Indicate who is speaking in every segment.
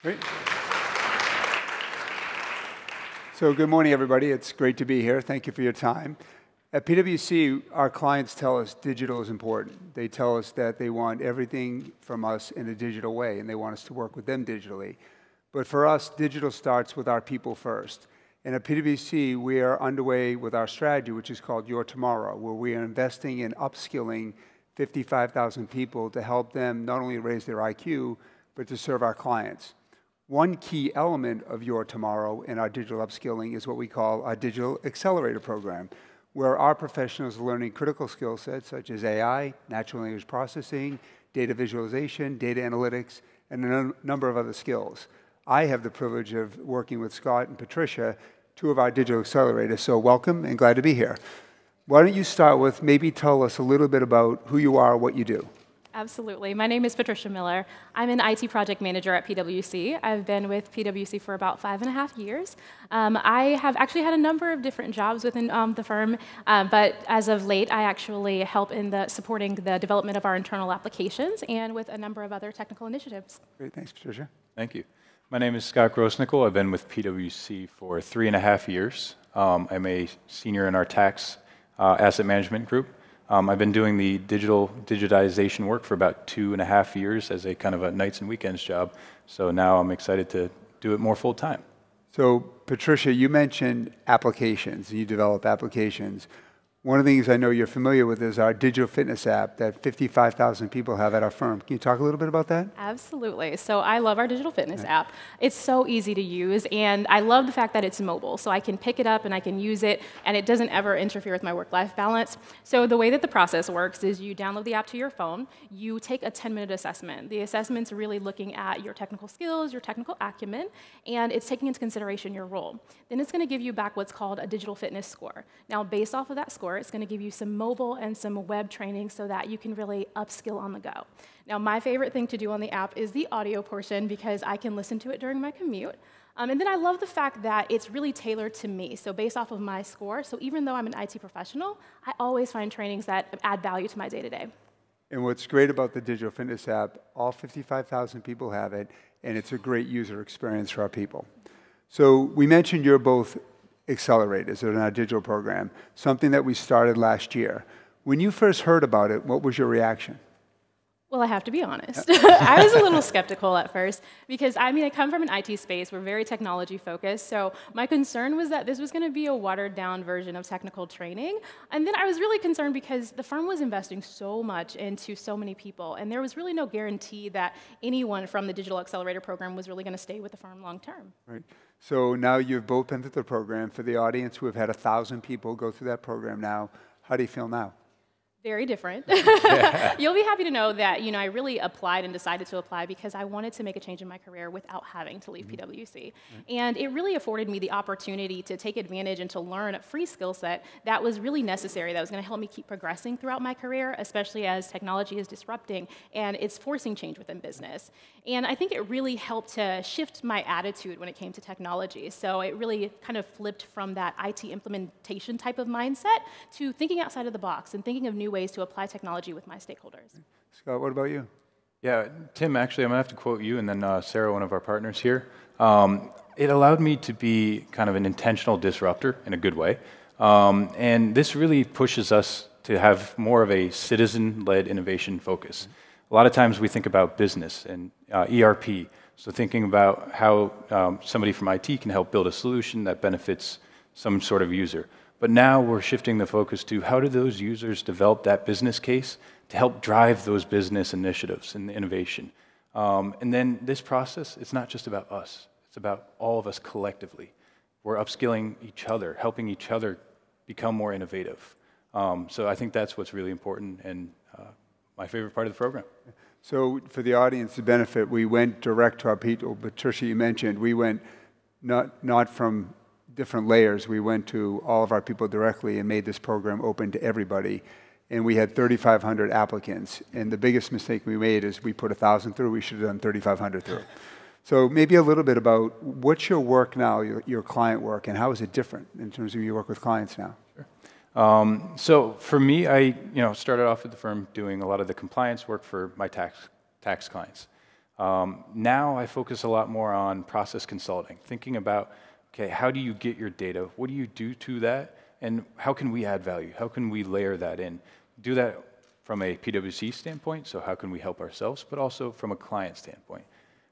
Speaker 1: Great. So good morning, everybody. It's great to be here. Thank you for your time. At PwC, our clients tell us digital is important. They tell us that they want everything from us in a digital way, and they want us to work with them digitally. But for us, digital starts with our people first. And at PwC, we are underway with our strategy, which is called Your Tomorrow, where we are investing in upskilling 55,000 people to help them not only raise their IQ, but to serve our clients. One key element of Your Tomorrow in our digital upskilling is what we call our digital Accelerator program, where our professionals are learning critical skill sets such as AI, natural language processing, data visualization, data analytics, and a number of other skills. I have the privilege of working with Scott and Patricia, two of our digital accelerators, so welcome and glad to be here. Why don't you start with maybe tell us a little bit about who you are, what you do.
Speaker 2: Absolutely. My name is Patricia Miller. I'm an IT project manager at PwC. I've been with PwC for about 5.5 years. I have actually had a number of different jobs within the firm, but as of late, I actually help in supporting the development of our internal applications and with a number of other technical initiatives.
Speaker 1: Great, thanks, Patricia.
Speaker 3: Thank you. My name is Scott Grossnickle. I've been with PwC for 3.5 years. I'm a senior in our tax asset management group. I've been doing the digitization work for about 2.5 years as a kind of a nights and weekends job. So now I'm excited to do it more full time.
Speaker 1: So Patricia, you mentioned applications. You develop applications. One of the things I know you're familiar with is our digital fitness app that 55,000 people have at our firm. Can you talk a little bit about that?
Speaker 2: Absolutely. So I love our digital fitness app. It's so easy to use, and I love the fact that it's mobile. So I can pick it up and I can use it, and it doesn't ever interfere with my work-life balance. So the way that the process works is you download the app to your phone, you take a 10-minute assessment. The assessment's really looking at your technical skills, your technical acumen, and it's taking into consideration your role. Then it's going to give you back what's called a digital fitness score. Now, based off of that score, it's going to give you some mobile and some web training so that you can really upskill on the go. Now, my favorite thing to do on the app is the audio portion because I can listen to it during my commute. And then I love the fact that it's really tailored to me, so based off of my score. So even though I'm an IT professional, I always find trainings that add value to my day-to-day.
Speaker 1: And what's great about the digital fitness app, all 55,000 people have it, and it's a great user experience for our people. So we mentioned you're both accelerators in our digital program, something that we started last year. When you first heard about it, what was your reaction?
Speaker 2: Well, I have to be honest. I was a little skeptical at first because, I come from an IT space. We're very technology focused. So my concern was that this was going to be a watered down version of technical training. And then I was really concerned because the firm was investing so much into so many people. And there was really no guarantee that anyone from the Digital Accelerator program was really going to stay with the firm long term.
Speaker 1: Right. So now you've both been through the program. For the audience who have had 1,000 people go through that program now, how do you feel now?
Speaker 2: Very different. You'll be happy to know that I really applied and decided to apply because I wanted to make a change in my career without having to leave PwC. And it really afforded me the opportunity to take advantage and to learn a free skill set that was really necessary, that was going to help me keep progressing throughout my career, especially as technology is disrupting and it's forcing change within business. And I think it really helped to shift my attitude when it came to technology. So it really kind of flipped from that IT implementation type of mindset to thinking outside of the box and thinking of new ways to apply technology with my stakeholders.
Speaker 1: Scott, what about you?
Speaker 3: Yeah, Tim, actually, I'm going to have to quote you and then Sarah, one of our partners here. It allowed me to be kind of an intentional disruptor in a good way. And this really pushes us to have more of a citizen-led innovation focus. A lot of times we think about business and ERP, so thinking about how somebody from IT can help build a solution that benefits some sort of user. But now we're shifting the focus to how do those users develop that business case to help drive those business initiatives and the innovation. And then this process, it's not just about us. It's about all of us collectively. We're upskilling each other, helping each other become more innovative. So I think that's what's really important and my favorite part of the program.
Speaker 1: So for the audience to benefit, we went direct to our people. Patricia, you mentioned we went not from different layers. We went to all of our people directly and made this program open to everybody. And we had 3,500 applicants. And the biggest mistake we made is we put 1,000 through. We should have done 3,500 through. So maybe a little bit about what's your work now, your client work, and how is it different in terms of your work with clients now?
Speaker 3: Sure. So for me, I started off at the firm doing a lot of the compliance work for my tax clients. Now I focus a lot more on process consulting, thinking about, okay, how do you get your data? What do you do to that? And how can we add value? How can we layer that in? Do that from a PwC standpoint, so how can we help ourselves, but also from a client standpoint.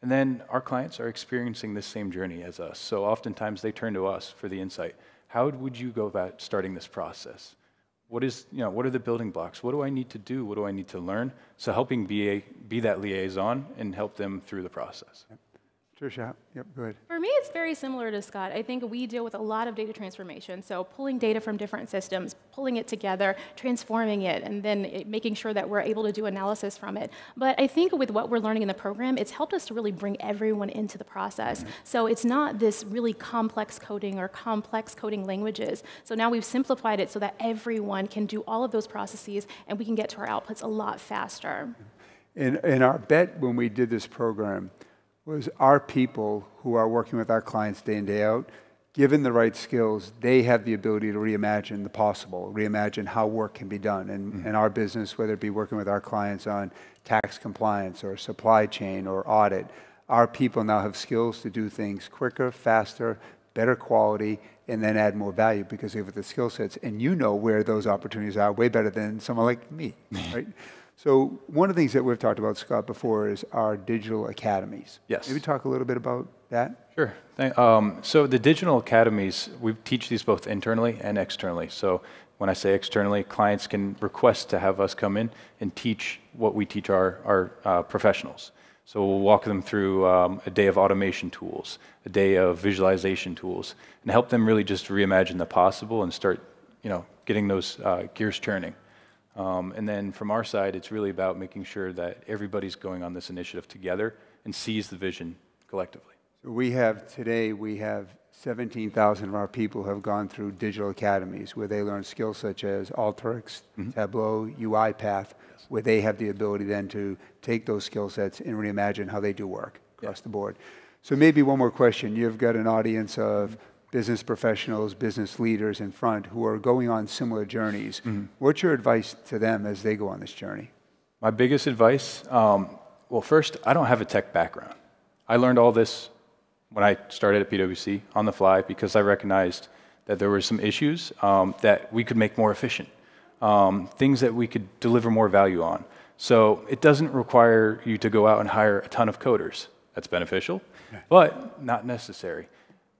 Speaker 3: And then our clients are experiencing this same journey as us, so oftentimes they turn to us for the insight. How would you go about starting this process? What are the building blocks? What do I need to do? What do I need to learn? So helping be that liaison and help them through the process.
Speaker 1: Patricia, yep, go ahead.
Speaker 2: For me, it's very similar to Scott. I think we deal with a lot of data transformation. So pulling data from different systems, pulling it together, transforming it, and then making sure that we're able to do analysis from it. But I think with what we're learning in the program, it's helped us to really bring everyone into the process. So it's not this really complex coding or complex coding languages. So now we've simplified it so that everyone can do all of those processes, and we can get to our outputs a lot faster.
Speaker 1: And our bet when we did this program was our people who are working with our clients day in, day out, given the right skills, they have the ability to reimagine the possible, reimagine how work can be done. And in our business, whether it be working with our clients on tax compliance or supply chain or audit, our people now have skills to do things quicker, faster, better quality, and then add more value because they have the skill sets. And you know where those opportunities are way better than someone like me, right? So one of the things that we've talked about, Scott, before is our digital academies.
Speaker 3: Yes.
Speaker 1: Maybe talk a little bit about that.
Speaker 3: Sure. So the digital academies, we teach these both internally and externally. So when I say externally, clients can request to have us come in and teach what we teach our professionals. So we'll walk them through a day of automation tools, a day of visualization tools, and help them really just reimagine the possible and start, getting those gears churning. And then from our side, it's really about making sure that everybody's going on this initiative together and sees the vision collectively.
Speaker 1: So we have 17,000 of our people have gone through digital academies where they learn skills such as Alteryx, Tableau, UiPath, where they have the ability then to take those skill sets and reimagine how they do work across the board. So maybe one more question. You've got an audience of business professionals, business leaders in front who are going on similar journeys. What's your advice to them as they go on this journey?
Speaker 3: My biggest advice, well, first, I don't have a tech background. I learned all this when I started at PwC on the fly because I recognized that there were some issues that we could make more efficient, things that we could deliver more value on. So it doesn't require you to go out and hire a ton of coders. That's beneficial, but not necessary.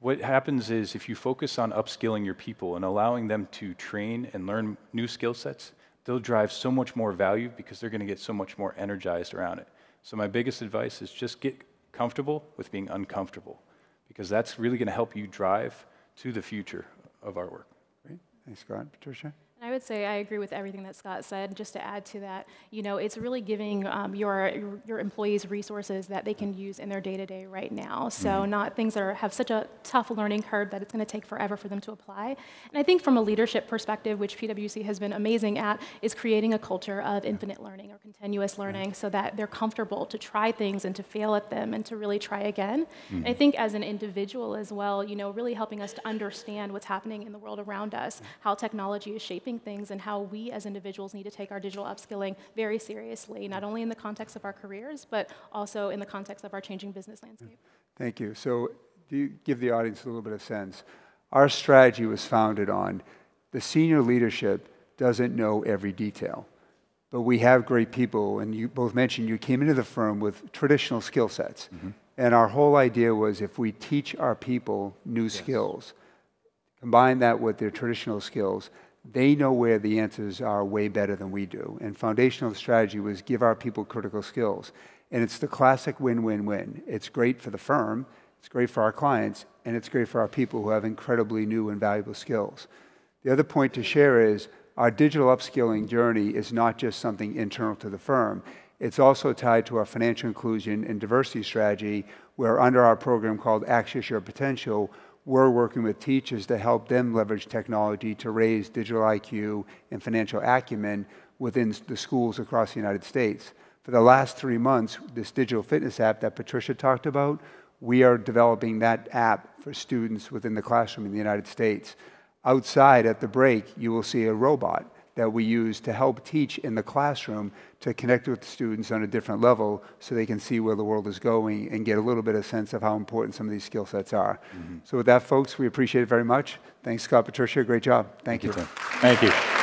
Speaker 3: What happens is if you focus on upskilling your people and allowing them to train and learn new skill sets, they'll drive so much more value because they're going to get so much more energized around it. So my biggest advice is just get comfortable with being uncomfortable because that's really going to help you drive to the future of our work.
Speaker 1: Great. Thanks, Scott. Patricia?
Speaker 2: I would say I agree with everything that Scott said. Just to add to that, it's really giving your employees resources that they can use in their day-to-day right now. So not things that have such a tough learning curve that it's going to take forever for them to apply. And I think from a leadership perspective, which PwC has been amazing at, is creating a culture of infinite learning or continuous learning so that they're comfortable to try things and to fail at them and to really try again. And I think as an individual as well, really helping us to understand what's happening in the world around us, how technology is shaping things and how we as individuals need to take our digital upskilling very seriously, not only in the context of our careers, but also in the context of our changing business landscape.
Speaker 1: Thank you. So do you give the audience a little bit of sense? Our strategy was founded on the senior leadership doesn't know every detail, but we have great people, and you both mentioned you came into the firm with traditional skill sets. And our whole idea was if we teach our people new skills, combine that with their traditional skills, they know where the answers are way better than we do. And foundational strategy was give our people critical skills. And it's the classic win-win-win. It's great for the firm, it's great for our clients, and it's great for our people who have incredibly new and valuable skills. The other point to share is our digital upskilling journey is not just something internal to the firm. It's also tied to our financial inclusion and diversity strategy, where under our program called Access Your Potential, we're working with teachers to help them leverage technology to raise digital IQ and financial acumen within the schools across the United States. For the last 3 months, this digital fitness app that Patricia talked about, we are developing that app for students within the classroom in the United States. Outside at the break, you will see a robot that we use to help teach in the classroom to connect with the students on a different level so they can see where the world is going and get a little bit of sense of how important some of these skill sets are. So with that, folks, we appreciate it very much. Thanks, Scott, Patricia. Great job. Thank you.
Speaker 3: Thank you.